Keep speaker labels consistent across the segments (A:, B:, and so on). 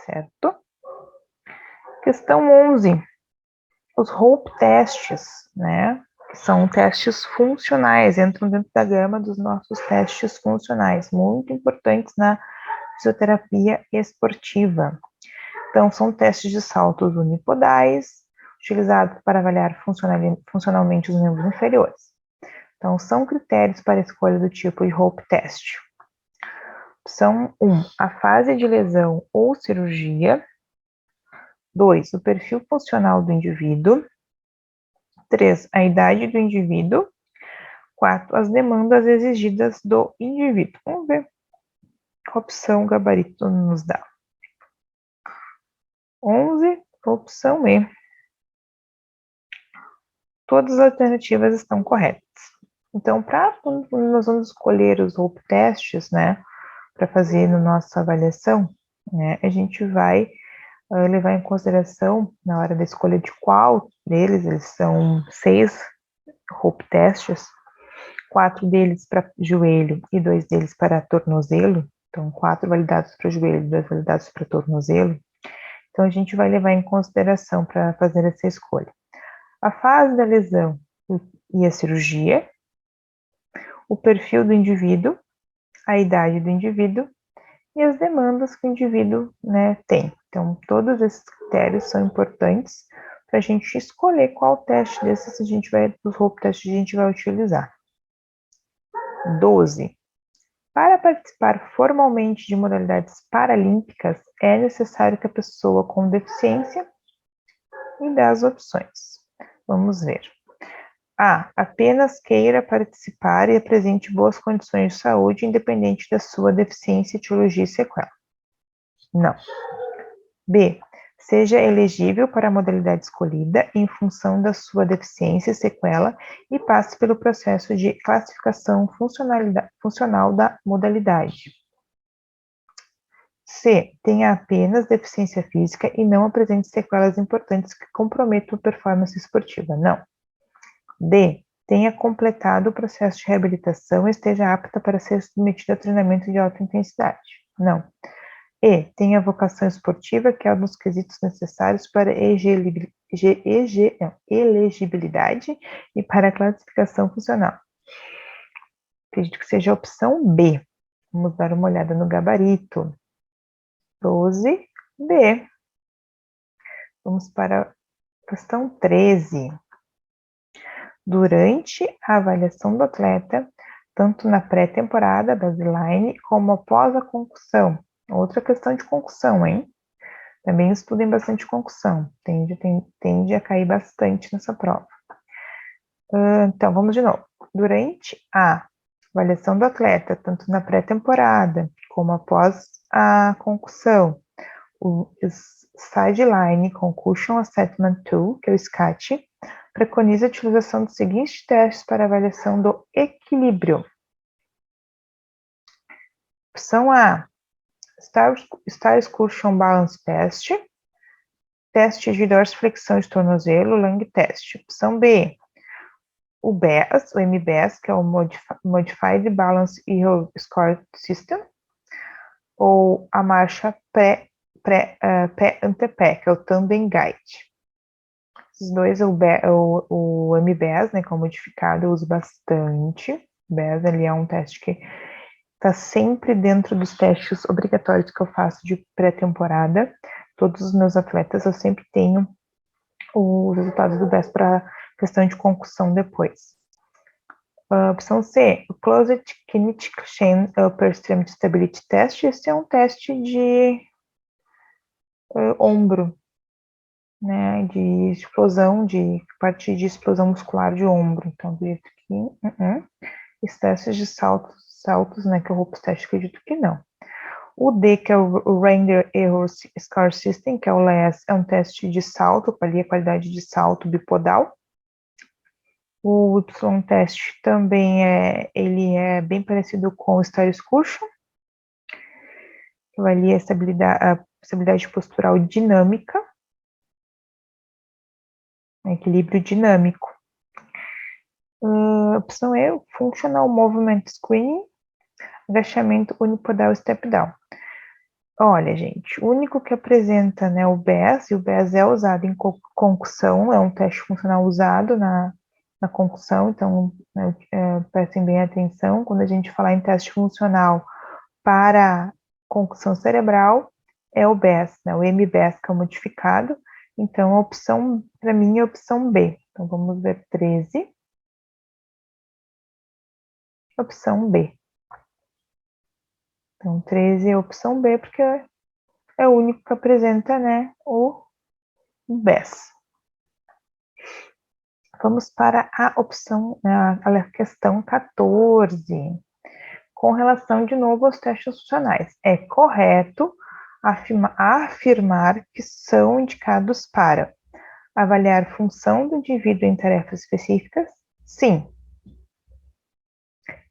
A: certo? Questão 11. Os Hope testes, né? Que são testes funcionais, entram dentro da gama dos nossos testes funcionais, muito importantes na fisioterapia esportiva. Então, são testes de saltos unipodais, utilizados para avaliar funcionalmente os membros inferiores. Então, são critérios para a escolha do tipo de Hope test. Opção 1, a fase de lesão ou cirurgia. 2, o perfil funcional do indivíduo. 3, a idade do indivíduo. 4, as demandas exigidas do indivíduo. Vamos ver qual opção o gabarito nos dá. 11, opção E. Todas as alternativas estão corretas. Então, nós vamos escolher os Hope testes, né, para fazer na nossa avaliação, né, a gente vai levar em consideração, na hora da escolha de qual deles, eles são 6 Hope testes, 4 deles para joelho e 2 deles para tornozelo, então 4 validados para joelho e 2 validados para tornozelo. Então, a gente vai levar em consideração para fazer essa escolha a fase da lesão e a cirurgia, o perfil do indivíduo, a idade do indivíduo e as demandas que o indivíduo, né, tem. Então, todos esses critérios são importantes para a gente escolher qual teste desses dos Hope testes a gente vai utilizar. 12. Para participar formalmente de modalidades paralímpicas, é necessário que a pessoa com deficiência e das opções. Vamos ver. A. Apenas queira participar e apresente boas condições de saúde, independente da sua deficiência, etiologia e sequela. Não. B. Seja elegível para a modalidade escolhida em função da sua deficiência e sequela e passe pelo processo de classificação funcional da modalidade. C. Tenha apenas deficiência física e não apresente sequelas importantes que comprometam a performance esportiva. Não. D. Tenha completado o processo de reabilitação e esteja apta para ser submetida a treinamento de alta intensidade. Não. E. Tenha vocação esportiva, que é um dos quesitos necessários para elegibilidade e para a classificação funcional. Acredito que seja a opção B. Vamos dar uma olhada no gabarito. 12B. Vamos para a questão 13. Durante a avaliação do atleta, tanto na pré-temporada, baseline, como após a concussão. Outra questão de concussão, hein? Também estudem bastante concussão. Tende a cair bastante nessa prova. Então, vamos de novo. Durante a avaliação do atleta, tanto na pré-temporada, como após a concussão, o Sideline Concussion Assessment Tool, que é o SCAT, preconiza a utilização dos seguintes testes para avaliação do equilíbrio. Opção A, Star Excursion Balance Test, teste de dorsiflexão de tornozelo, Lang Test. Opção B, o BAS, o MBAS, que é o Modified Balance Error Score System, ou a marcha pé-antepé, que é o Tandem Guide. Esses dois, o MBAS, né, que é o modificado, eu uso bastante. O BAS, ele é um teste que está sempre dentro dos testes obrigatórios que eu faço de pré-temporada. Todos os meus atletas, eu sempre tenho os resultados do BAS para questão de concussão depois. Opção C, o Closed Kinetic Chain Upper Extremity Stability Test. Esse é um teste de ombro, né, de explosão, de parte de explosão muscular de ombro. Então, acredito que Os testes de saltos, né, que é o Hope test, acredito que não. O D, que é o Render Error Score System, que é o LES, é um teste de salto, para a qualidade de salto bipodal. O Y teste também ele é bem parecido com o Star Excursion, que avalia a estabilidade postural dinâmica, equilíbrio dinâmico. Opção E, Functional Movement Screening, agachamento unipodal step down. Olha, gente, o único que apresenta, né, o BES, e o BES é usado em concussão, é um teste funcional usado na concussão, então, né, prestem bem atenção, quando a gente falar em teste funcional para concussão cerebral, é o BES, né, o MBES, que é o modificado, então a opção, para mim, é a opção B. Então, vamos ver 13, opção B. Então, 13 é a opção B, porque é o único que apresenta, né, o BES. Vamos para a opção, a questão 14. Com relação, de novo, aos testes funcionais. É correto afirmar que são indicados para avaliar função do indivíduo em tarefas específicas? Sim.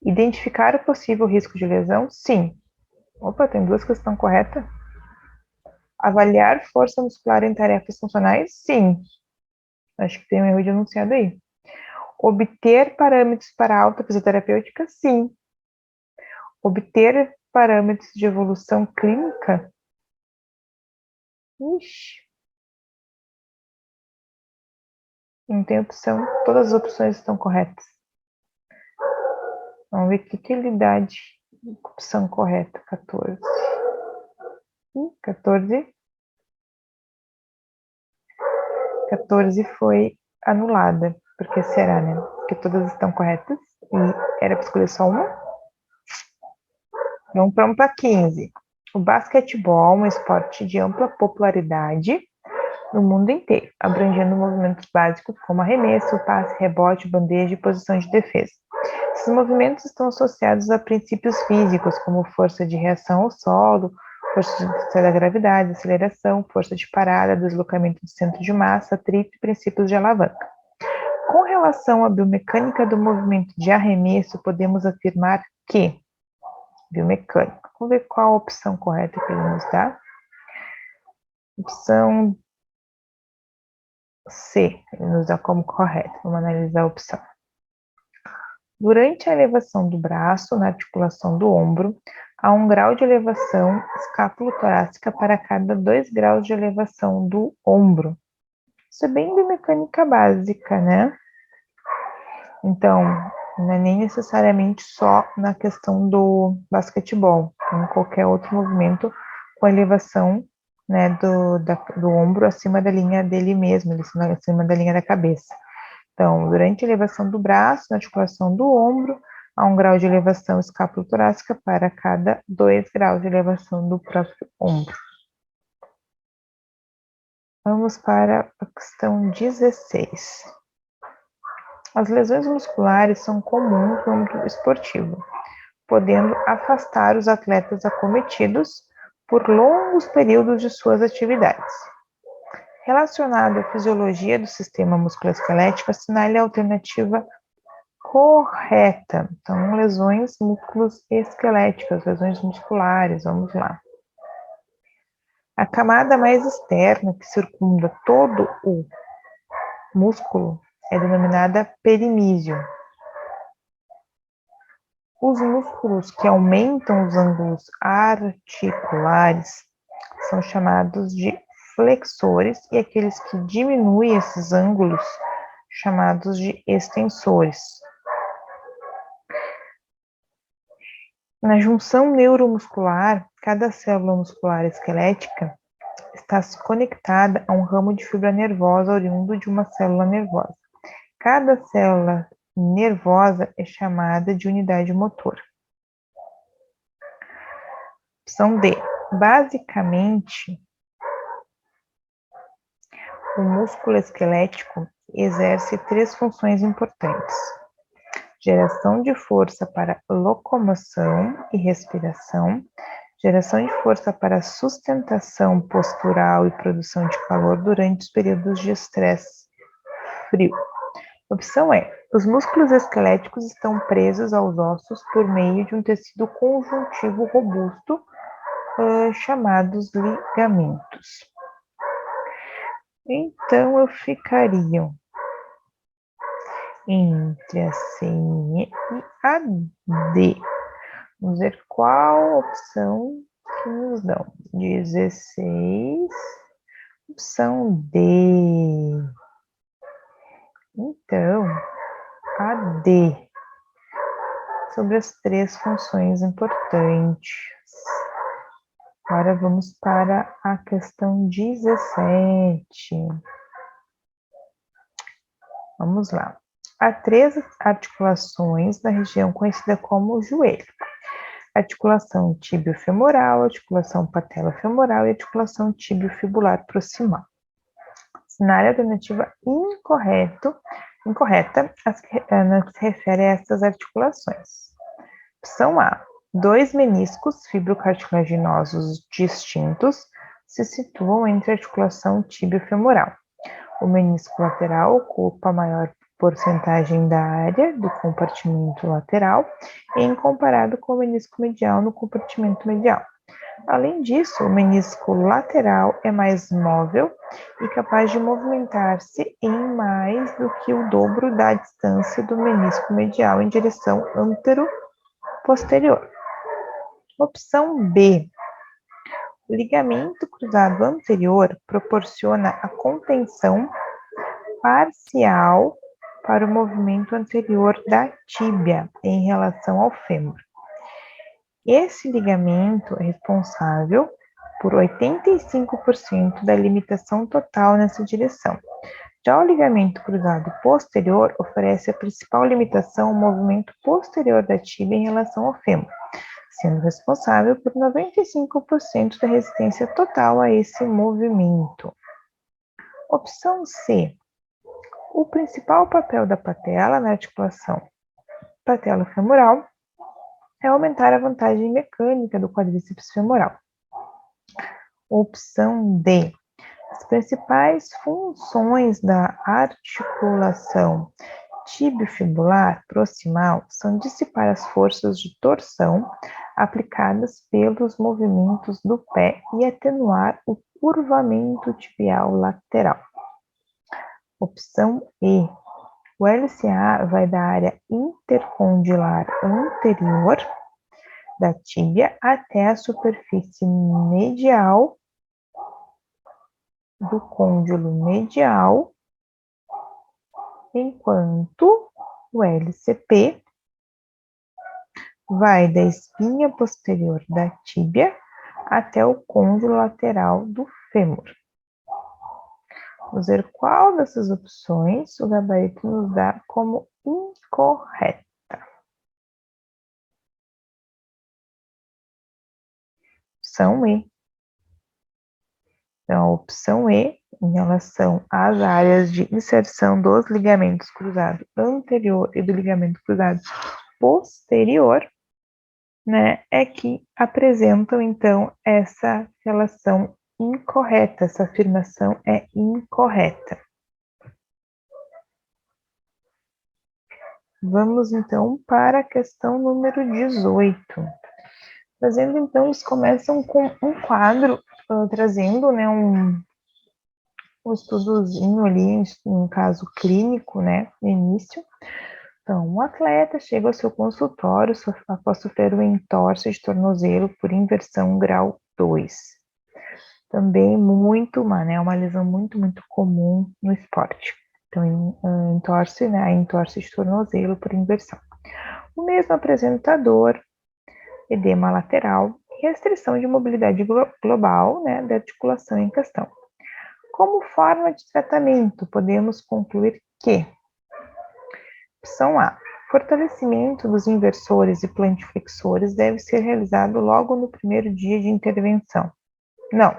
A: Identificar o possível risco de lesão? Sim. Opa, tem duas que estão corretas. Avaliar força muscular em tarefas funcionais? Sim. Acho que tem um erro de enunciado aí. Obter parâmetros para alta fisioterapêutica? Sim. Obter parâmetros de evolução clínica? Ixi, não tem opção. Todas as opções estão corretas. Vamos ver que utilidade. Opção correta, 14. 14. 14 foi anulada. Por que será, né? Porque todas estão corretas. E era para escolher só uma. Vamos para 15. O basquetebol é um esporte de ampla popularidade no mundo inteiro, abrangendo movimentos básicos como arremesso, passe, rebote, bandeja e posição de defesa. Esses movimentos estão associados a princípios físicos, como força de reação ao solo, força da gravidade, aceleração, força de parada, deslocamento do centro de massa, atrito e princípios de alavanca. Com relação à biomecânica do movimento de arremesso, podemos afirmar que biomecânica. Vamos ver qual a opção correta que ele nos dá. Opção C, ele nos dá como correta. Vamos analisar a opção. Durante a elevação do braço, na articulação do ombro, há 1 grau de elevação escápulo-torácica para cada 2 graus de elevação do ombro. Isso é bem biomecânica básica, né? Então, não é nem necessariamente só na questão do basquetebol, em qualquer outro movimento com elevação, né, do ombro acima da linha dele mesmo, acima da linha da cabeça. Então, durante a elevação do braço, na articulação do ombro, há 1 grau de elevação escápulo-torácica para cada 2 graus de elevação do próprio ombro. Vamos para a questão 16. As lesões musculares são comuns no âmbito esportivo, podendo afastar os atletas acometidos por longos períodos de suas atividades. Relacionado à fisiologia do sistema musculoesquelético, assinale a alternativa correta. Então, lesões musculoesqueléticas, lesões musculares, vamos lá. A camada mais externa que circunda todo o músculo é denominada perimísio. Os músculos que aumentam os ângulos articulares são chamados de flexores e aqueles que diminuem esses ângulos chamados de extensores. Na junção neuromuscular, cada célula muscular esquelética está conectada a um ramo de fibra nervosa oriundo de uma célula nervosa. Cada célula nervosa é chamada de unidade motora. Opção D. Basicamente, o músculo esquelético exerce 3 funções importantes: geração de força para locomoção e respiração, geração de força para sustentação postural e produção de calor durante os períodos de estresse frio. Opção E. Os músculos esqueléticos estão presos aos ossos por meio de um tecido conjuntivo robusto, chamados ligamentos. Então, eu ficaria entre a C e a D. Vamos ver qual opção que nos dão 16, opção D. Então, a D, sobre as 3 funções importantes. Agora vamos para a questão 17. Vamos lá. Há 3 articulações na região conhecida como joelho. Articulação tíbio-femoral, articulação patelo-femoral e articulação tíbio-fibular proximal. Cenário alternativa incorreta, no que se refere a essas articulações. Opção A. 2 meniscos fibrocartilaginosos distintos se situam entre a articulação tíbio-femoral. O menisco lateral ocupa a maior porcentagem da área do compartimento lateral, em comparado com o menisco medial no compartimento medial. Além disso, o menisco lateral é mais móvel e capaz de movimentar-se em mais do que o dobro da distância do menisco medial em direção antero-posterior. Opção B. O ligamento cruzado anterior proporciona a contenção parcial para o movimento anterior da tíbia em relação ao fêmur. Esse ligamento é responsável por 85% da limitação total nessa direção. Já o ligamento cruzado posterior oferece a principal limitação ao movimento posterior da tíbia em relação ao fêmur, sendo responsável por 95% da resistência total a esse movimento. Opção C. O principal papel da patela na articulação patelo-femoral é aumentar a vantagem mecânica do quadríceps femoral. Opção D. As principais funções da articulação tíbio-fibular proximal são dissipar as forças de torção aplicadas pelos movimentos do pé e atenuar o curvamento tibial lateral. Opção E. O LCA vai da área intercondilar anterior da tíbia até a superfície medial do côndilo medial, enquanto o LCP vai da espinha posterior da tíbia até o côndilo lateral do fêmur. Vamos ver qual dessas opções o gabarito nos dá como incorreta. Opção E. Então, a opção E, em relação às áreas de inserção dos ligamentos cruzado anterior e do ligamento cruzado posterior, né, é que apresentam, então, essa relação incorreta, essa afirmação é incorreta. Vamos, então, para a questão número 18. Fazendo, então, eles começam com um quadro, trazendo, né, um estudozinho ali, um caso clínico, né, no início. Então, um atleta chega ao seu consultório após sofrer um entorse de tornozelo por inversão grau 2. Também uma lesão muito comum no esporte. Então, entorse, né, a entorse de tornozelo por inversão. O mesmo apresentador, edema lateral e restrição de mobilidade global, né, da articulação em questão. Como forma de tratamento, podemos concluir que: opção A. Fortalecimento dos inversores e plantiflexores deve ser realizado logo no primeiro dia de intervenção. Não.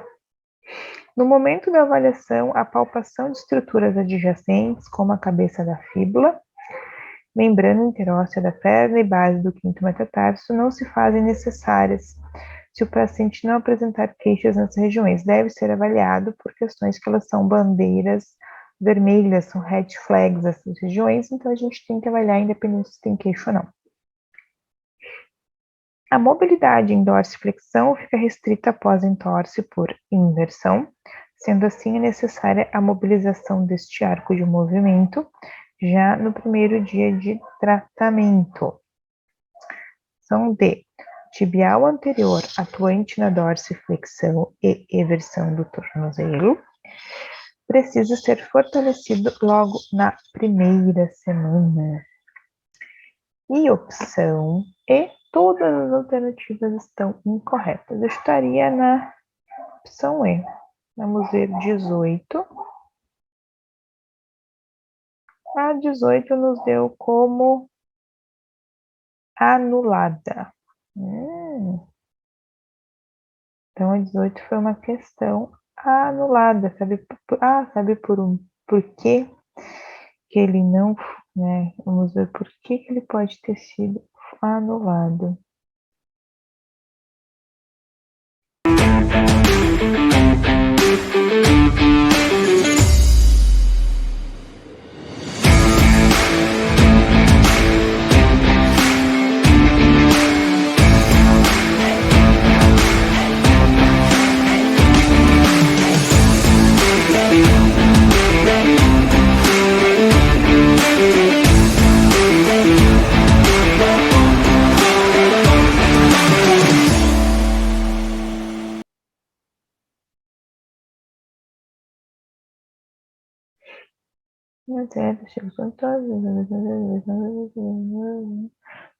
A: No momento da avaliação, a palpação de estruturas adjacentes, como a cabeça da fíbula, membrana interóssea da perna e base do quinto metatarso, não se fazem necessárias se o paciente não apresentar queixas nessas regiões. Deve ser avaliado por questões que elas são bandeiras vermelhas, são red flags essas regiões, então a gente tem que avaliar independente se tem queixo ou não. A mobilidade em dorsiflexão fica restrita após entorse por inversão, sendo assim necessária a mobilização deste arco de movimento já no primeiro dia de tratamento. Opção D. tibial anterior atuante na dorsiflexão e eversão do tornozelo, precisa ser fortalecido logo na primeira semana. E opção E, todas as alternativas estão incorretas. Eu estaria na opção E. Vamos ver 18. A 18 nos deu como anulada. Então, a 18 foi uma questão anulada. Sabe por quê que ele não, né? Vamos ver por que ele pode ter sido anulado.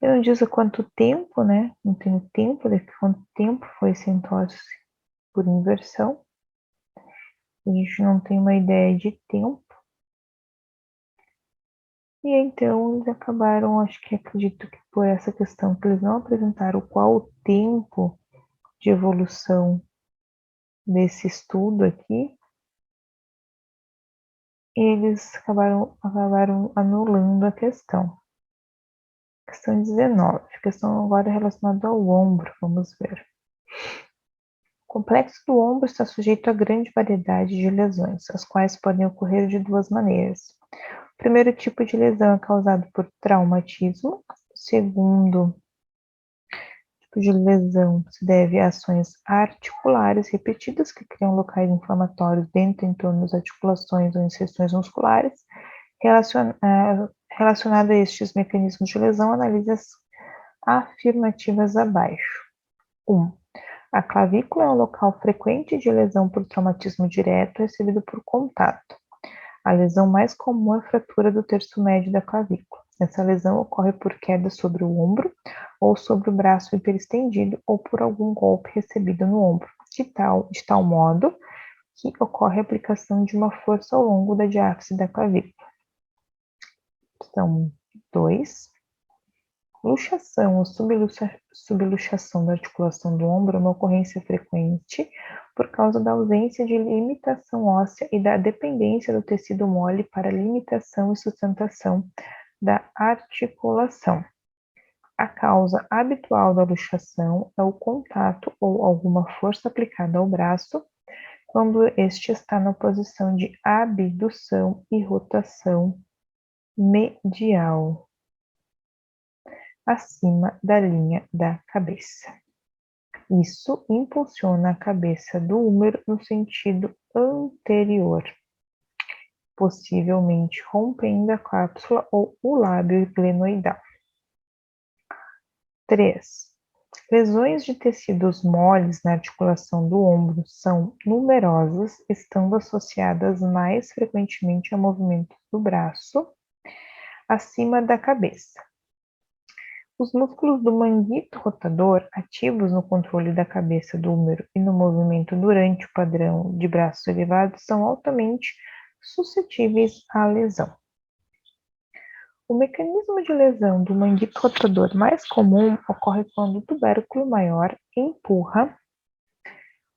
A: Eu não diz há quanto tempo, né? Não tem o tempo, de quanto tempo foi sintose por inversão. A gente não tem uma ideia de tempo. E então eles acabaram, acredito que por essa questão que eles não apresentaram qual o tempo de evolução desse estudo aqui, eles acabaram anulando a questão. Questão 19, questão agora relacionada ao ombro, vamos ver. O complexo do ombro está sujeito a grande variedade de lesões, as quais podem ocorrer de duas maneiras. O primeiro tipo de lesão é causado por traumatismo, o segundo tipo de lesão se deve a ações articulares repetidas que criam locais inflamatórios dentro e em torno das articulações ou inserções musculares. Relacionado a estes mecanismos de lesão, analise as afirmativas abaixo. 1. A clavícula é um local frequente de lesão por traumatismo direto recebido por contato. A lesão mais comum é a fratura do terço médio da clavícula. Essa lesão ocorre por queda sobre o ombro ou sobre o braço hiperestendido ou por algum golpe recebido no ombro, de tal modo que ocorre a aplicação de uma força ao longo da diáfise da clavícula. Questão 2. Luxação ou subluxação da articulação do ombro é uma ocorrência frequente por causa da ausência de limitação óssea e da dependência do tecido mole para limitação e sustentação da articulação. A causa habitual da luxação é o contato ou alguma força aplicada ao braço quando este está na posição de abdução e rotação medial acima da linha da cabeça. Isso impulsiona a cabeça do húmero no sentido anterior, possivelmente rompendo a cápsula ou o lábio glenoidal. 3. Lesões de tecidos moles na articulação do ombro são numerosas, estando associadas mais frequentemente a movimentos do braço acima da cabeça. Os músculos do manguito rotador, ativos no controle da cabeça do húmero e no movimento durante o padrão de braços elevados, são altamente suscetíveis à lesão. O mecanismo de lesão do manguito rotador mais comum ocorre quando o tubérculo maior empurra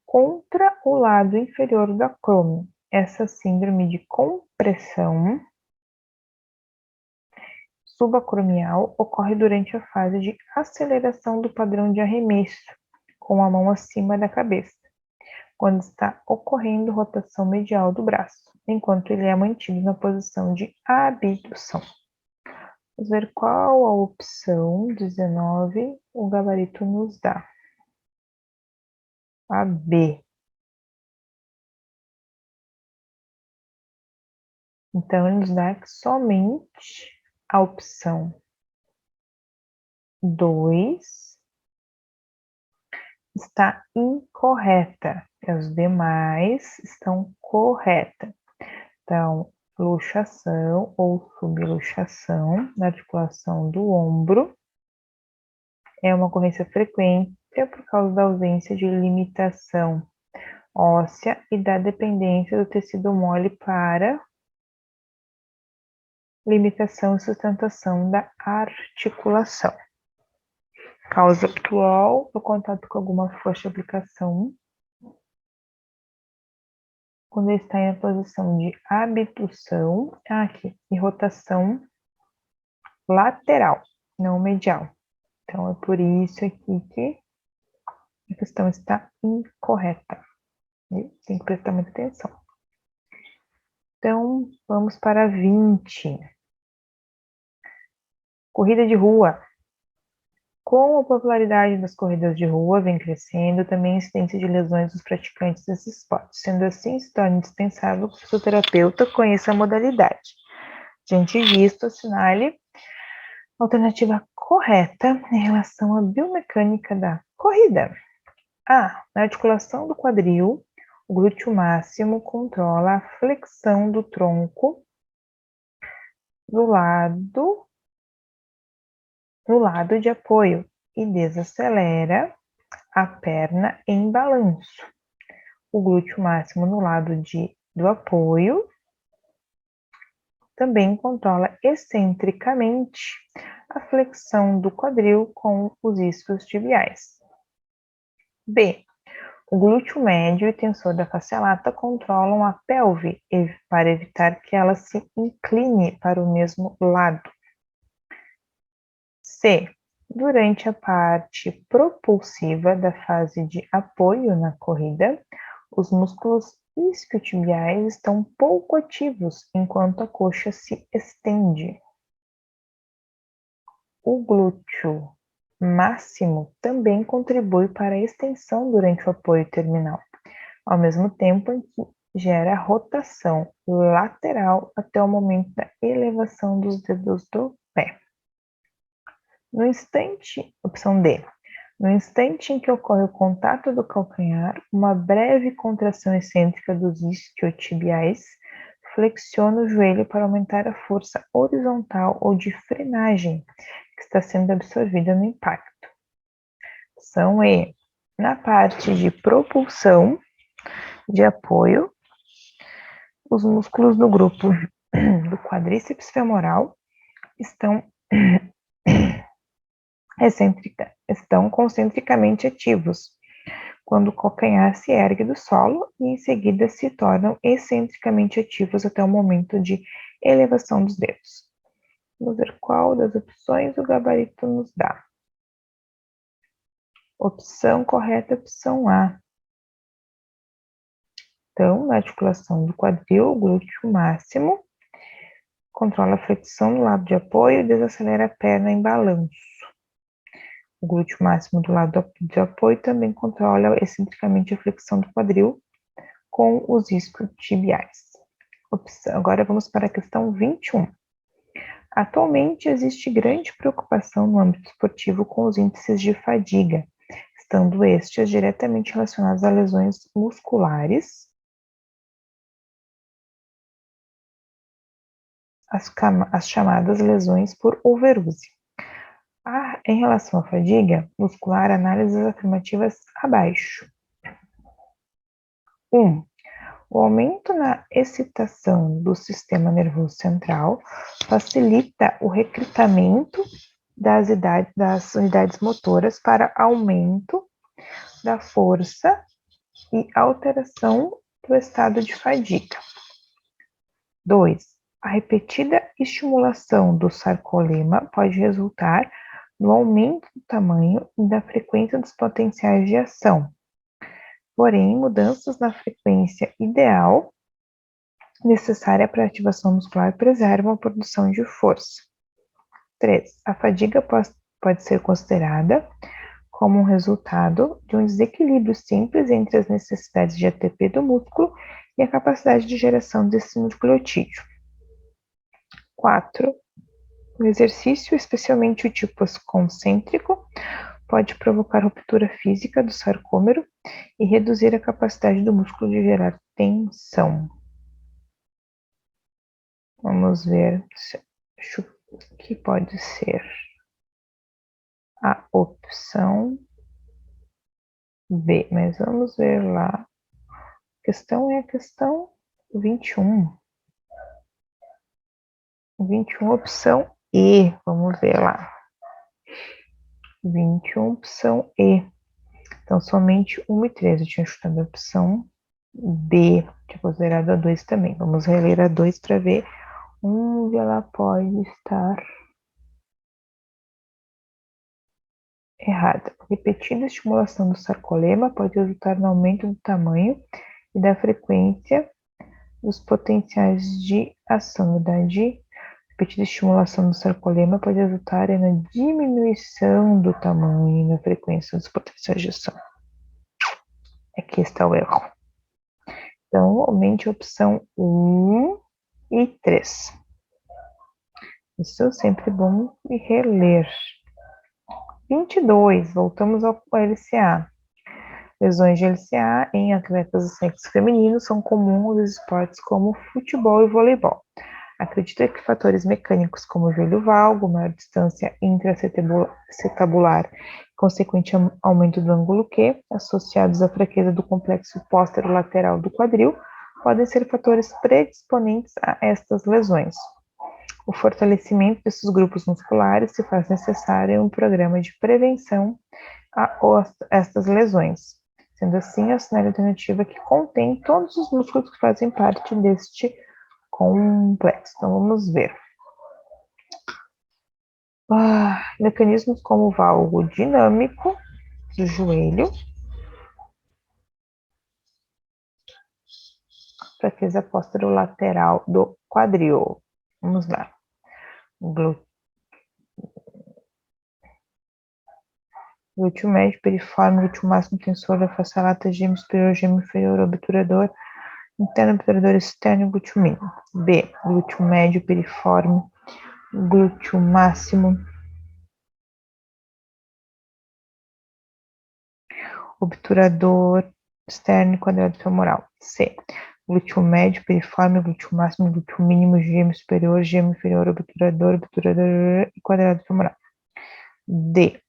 A: contra o lado inferior do acrômio. Essa síndrome de compressão subacromial ocorre durante a fase de aceleração do padrão de arremesso, com a mão acima da cabeça, quando está ocorrendo rotação medial do braço, enquanto ele é mantido na posição de abdução. Vamos ver qual a opção 19 o gabarito nos dá. A B. Então, ele nos dá somente a opção 2 está incorreta, e as demais estão corretas. Então, luxação ou subluxação na articulação do ombro é uma ocorrência frequente por causa da ausência de limitação óssea e da dependência do tecido mole para limitação e sustentação da articulação. Causa atual do contato com alguma força de aplicação quando está em posição de abdução aqui, e rotação lateral, não medial. Então, é por isso aqui que a questão está incorreta. Tem que prestar muita atenção. Então, vamos para 20. Corrida de rua. Com a popularidade das corridas de rua vem crescendo, também a incidência de lesões dos praticantes desses esportes. Sendo assim, se torna indispensável que o fisioterapeuta conheça a modalidade. Diante disto, assinale a alternativa correta em relação à biomecânica da corrida. A. Na articulação do quadril, o glúteo máximo controla a flexão do tronco do lado de apoio e desacelera a perna em balanço. O glúteo máximo no lado do apoio também controla excentricamente a flexão do quadril com os isquios tibiais. B. O glúteo médio e tensor da face lata controlam a pelve para evitar que ela se incline para o mesmo lado. C. Durante a parte propulsiva da fase de apoio na corrida, os músculos isquiotibiais estão pouco ativos enquanto a coxa se estende. O glúteo máximo também contribui para a extensão durante o apoio terminal, ao mesmo tempo em que gera rotação lateral até o momento da elevação dos dedos do pé. No instante, opção D, no instante em que ocorre o contato do calcanhar, uma breve contração excêntrica dos isquiotibiais flexiona o joelho para aumentar a força horizontal ou de frenagem que está sendo absorvida no impacto. Opção E, na parte de propulsão de apoio, os músculos do grupo do quadríceps femoral estão concentricamente ativos, quando o calcanhar se ergue do solo e em seguida se tornam excentricamente ativos até o momento de elevação dos dedos. Vamos ver qual das opções o gabarito nos dá. Opção correta, opção A. Então, na articulação do quadril, o glúteo máximo controla a flexão no lado de apoio e desacelera a perna em balanço. O glúteo máximo do lado de apoio também controla excentricamente a flexão do quadril com os isquiotibiais. Agora vamos para a questão 21. Atualmente existe grande preocupação no âmbito esportivo com os índices de fadiga, estando estes diretamente relacionados a lesões musculares, as chamadas lesões por overuse. Em relação à fadiga muscular, análises afirmativas abaixo. 1. O aumento na excitação do sistema nervoso central facilita o recrutamento das unidades motoras para aumento da força e alteração do estado de fadiga. 2. A repetida estimulação do sarcolemma pode resultar no aumento do tamanho e da frequência dos potenciais de ação. Porém, mudanças na frequência ideal necessária para a ativação muscular preservam a produção de força. 3. A fadiga pode ser considerada como um resultado de um desequilíbrio simples entre as necessidades de ATP do músculo e a capacidade de geração desse nucleotídeo. 4. O exercício, especialmente o tipo concêntrico, pode provocar ruptura física do sarcômero e reduzir a capacidade do músculo de gerar tensão. Vamos ver o que pode ser a opção B, mas vamos ver lá. A questão é a questão 21. 21, opção E. Vamos ver lá. 21, opção E. Então, somente 1 e 3. Eu tinha chutado a opção B. Tinha considerado a 2 também. Vamos reler a 2 para ver onde ela pode estar errada. Repetida estimulação do sarcolema pode resultar no aumento do tamanho e da frequência dos potenciais de ação. Repetida estimulação do sarcolema pode resultar na diminuição do tamanho e da frequência dos potenciais de ação. Aqui está o erro. Então, aumente a opção 1 e 3. Isso é sempre bom de reler. 22, voltamos ao LCA. Lesões de LCA em atletas do sexo feminino são comuns nos esportes como futebol e voleibol. Acredita que fatores mecânicos como o joelho valgo, maior distância intracetabular, consequente aumento do ângulo Q, associados à fraqueza do complexo póstero-lateral do quadril, podem ser fatores predisponentes a estas lesões. O fortalecimento desses grupos musculares se faz necessário em um programa de prevenção a estas lesões. Sendo assim, a cenário alternativa que contém todos os músculos que fazem parte deste complexo. Então, vamos ver. Mecanismos como o valgo dinâmico do joelho, fraqueza póstero-lateral do quadril. Vamos lá. Glúteo médio, piriforme, glúteo máximo, tensor da face lata, gêmeo superior, gêmeo inferior, obturador, interno, obturador externo, glúteo mínimo. B, glúteo médio, piriforme, glúteo máximo, obturador externo e quadrado femoral. C, glúteo médio, piriforme, glúteo máximo, glúteo mínimo, gêmeo superior, gêmeo inferior, obturador e quadrado femoral. D,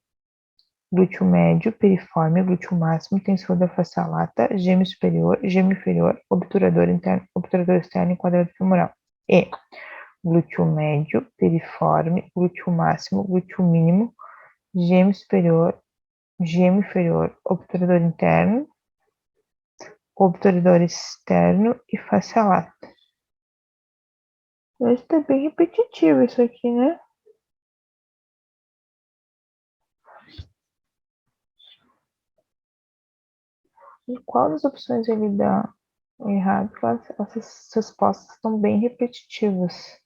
A: glúteo médio, piriforme, glúteo máximo, tensor da face lata, gêmeo superior, gêmeo inferior, obturador interno, obturador externo e quadrado femoral. E, glúteo médio, piriforme, glúteo máximo, glúteo mínimo, gêmeo superior, gêmeo inferior, obturador interno, obturador externo e face lata. Mas tá bem repetitivo isso aqui, né? E qual das opções ele dá errado? Essas respostas estão bem repetitivas.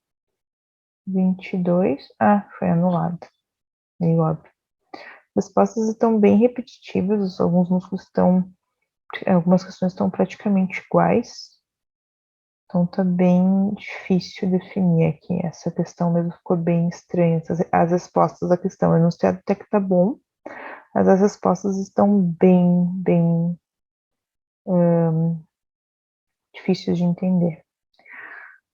A: 22. Foi anulado. Meio óbvio. As respostas estão bem repetitivas, alguns músculos estão, algumas questões estão praticamente iguais. Então tá bem difícil definir aqui. Essa questão mesmo ficou bem estranha. As respostas da questão, eu não sei até que tá bom, mas as respostas estão bem difíceis de entender.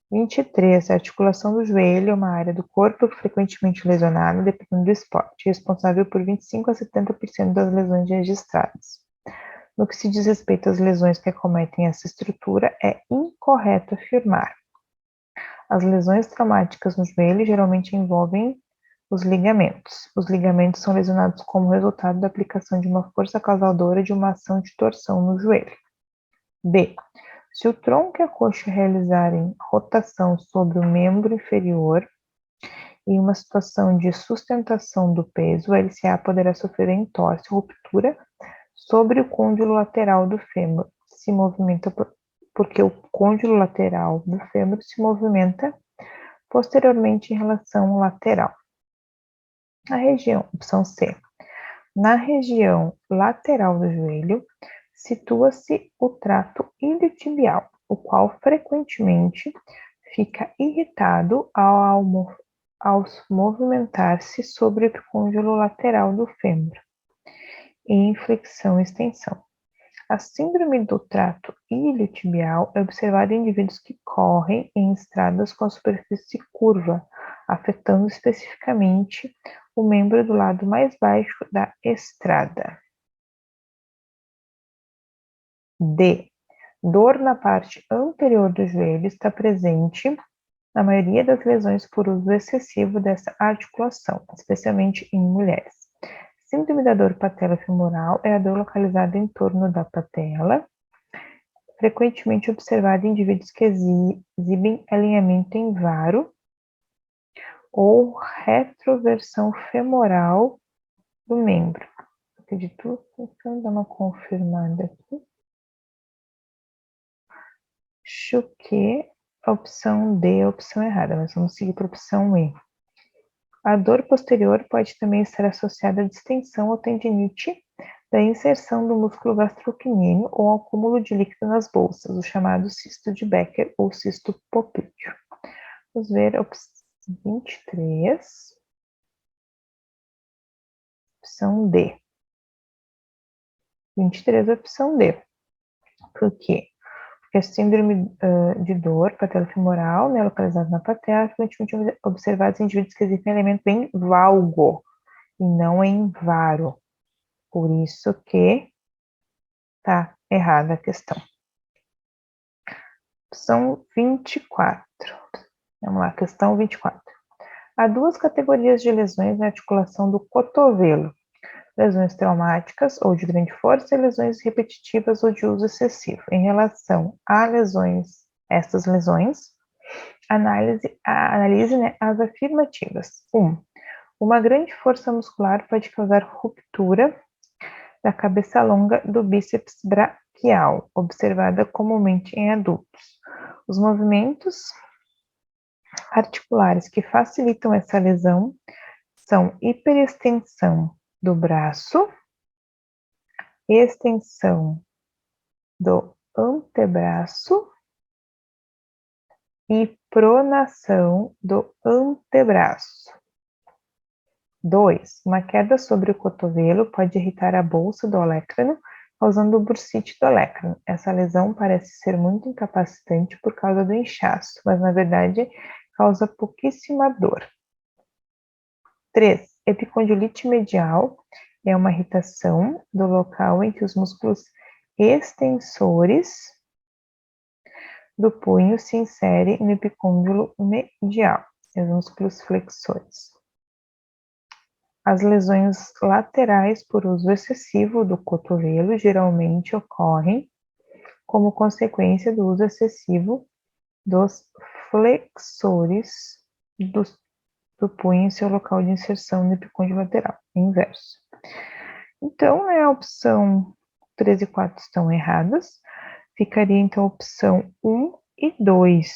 A: 23. A articulação do joelho é uma área do corpo frequentemente lesionada, dependendo do esporte, responsável por 25 a 70% das lesões registradas. No que se diz respeito às lesões que acometem essa estrutura, é incorreto afirmar. As lesões traumáticas no joelho geralmente envolvem os ligamentos. Os ligamentos são lesionados como resultado da aplicação de uma força causadora de uma ação de torção no joelho. B. Se o tronco e a coxa realizarem rotação sobre o membro inferior em uma situação de sustentação do peso, o LCA poderá sofrer entorse, ruptura sobre o côndilo lateral do fêmur. Se movimenta porque o côndilo lateral do fêmur se movimenta posteriormente em relação lateral. Na região, opção C. Na região lateral do joelho, situa-se o trato iliotibial, o qual frequentemente fica irritado ao movimentar-se sobre o epicôndilo lateral do fêmur. e inflexão e extensão. A síndrome do trato iliotibial é observada em indivíduos que correm em estradas com a superfície curva, afetando especificamente o membro do lado mais baixo da estrada. D. Dor na parte anterior do joelho está presente na maioria das lesões por uso excessivo dessa articulação, especialmente em mulheres. Síndrome da dor patelofemoral é a dor localizada em torno da patela, frequentemente observada em indivíduos que exibem alinhamento em varo ou retroversão femoral do membro. Acredito que eu dar uma confirmada aqui. Acho que a opção D é a opção errada, mas vamos seguir para a opção E. A dor posterior pode também estar associada à distensão ou tendinite da inserção do músculo gastrocnêmio ou ao acúmulo de líquido nas bolsas, o chamado cisto de Becker ou cisto poplíteo. Vamos ver a opção 23, opção D. 23 é a opção D. Por quê? Porque a síndrome de dor patelofemoral, né, localizada na patela, é frequentemente observada em indivíduos que exibem elemento em valgo e não em varo. Por isso que tá errada a questão. Opção 24. Vamos lá, questão 24. Há duas categorias de lesões na articulação do cotovelo: lesões traumáticas ou de grande força e lesões repetitivas ou de uso excessivo. Em relação a estas lesões, analise né, as afirmativas. 1. Uma grande força muscular pode causar ruptura da cabeça longa do bíceps braquial, observada comumente em adultos. Os movimentos articulares que facilitam essa lesão são hiperextensão do braço, extensão do antebraço e pronação do antebraço. 2. Uma queda sobre o cotovelo pode irritar a bolsa do olecrano, causando bursite do olecrano. Essa lesão parece ser muito incapacitante por causa do inchaço, mas na verdade causa pouquíssima dor. 3. Epicondilite medial é uma irritação do local em que os músculos extensores do punho se inserem no epicôndilo medial, os músculos flexores. As lesões laterais por uso excessivo do cotovelo geralmente ocorrem como consequência do uso excessivo dos flexores do punho em seu local de inserção no epicôndilo lateral, inverso. Então, a opção 3 e 4 estão erradas. Ficaria, então, a opção 1 e 2.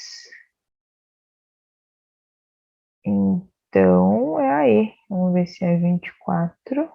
A: Então, é a E. Vamos ver se é 24.